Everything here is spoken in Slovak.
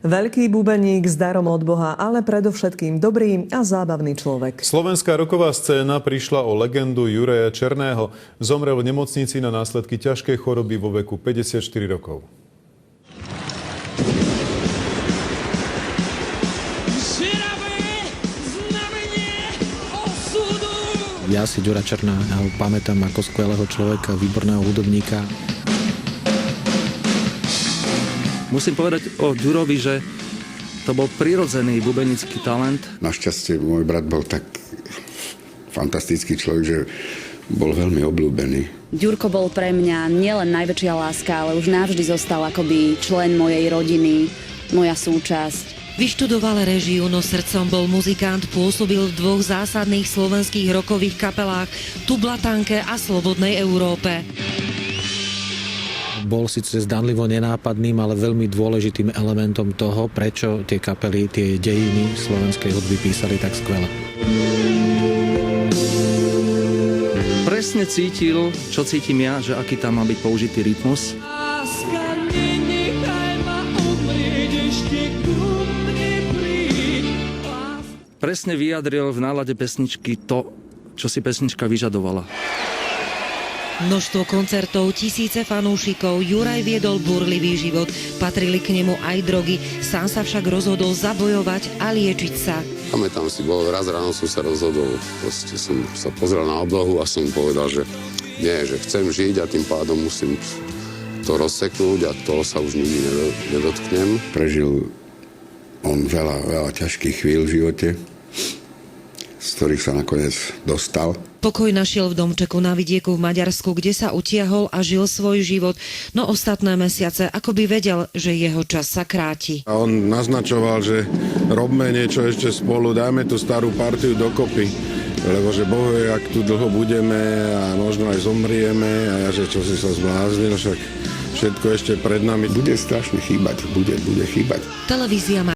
Veľký bubeník s darom od Boha, ale predovšetkým dobrý a zábavný človek. Slovenská roková scéna prišla o legendu Juraja Černého. Zomrel v nemocnici na následky ťažkej choroby vo veku 54 rokov. Ja si Ďura Černá ho pamätám ako skvelého človeka, výborného hudobníka. Musím povedať o Ďurovi, že to bol prirodzený bubenický talent. Našťastie môj brat bol tak fantastický človek, že bol veľmi obľúbený. Ďurko bol pre mňa nielen najväčšia láska, ale už navždy zostal akoby člen mojej rodiny, moja súčasť. Vyštudoval réžiu, no srdcom bol muzikant, pôsobil v dvoch zásadných slovenských rockových kapelách, Tublatánke a Slobodnej Európe. Bol síce zdanlivo nenápadným, ale veľmi dôležitým elementom toho, prečo tie kapely, tie dejiny slovenskej hudby písali tak skvele. Presne cítil, čo cítim ja, že aký tam má byť použitý rytmus. Presne vyjadril v nálade pesničky to, čo si pesnička vyžadovala. Množstvo koncertov, tisíce fanúšikov, Juraj viedol burlivý život, patrili k nemu aj drogy, sám sa však rozhodol zabojovať a liečiť sa. Pamätám si, raz ráno som sa rozhodol, proste som sa pozrel na oblohu a som povedal, že nie, že chcem žiť a tým pádom musím to rozseknúť a toho sa už nikdy nedotknem. Prežil on veľa ťažkých chvíľ v živote, z ktorých sa nakoniec dostal. Pokoj našiel v domčeku na vidieku v Maďarsku, kde sa utiahol a žil svoj život, no ostatné mesiace akoby vedel, že jeho čas sa kráti. A on naznačoval, že robme niečo ešte spolu, dajme tú starú partiu dokopy, lebo že bohuje, ak tu dlho budeme a možno aj zomrieme a ja, že čo si sa zbláznil, však všetko ešte pred nami. Bude strašne chýbať, bude chýbať. Televízia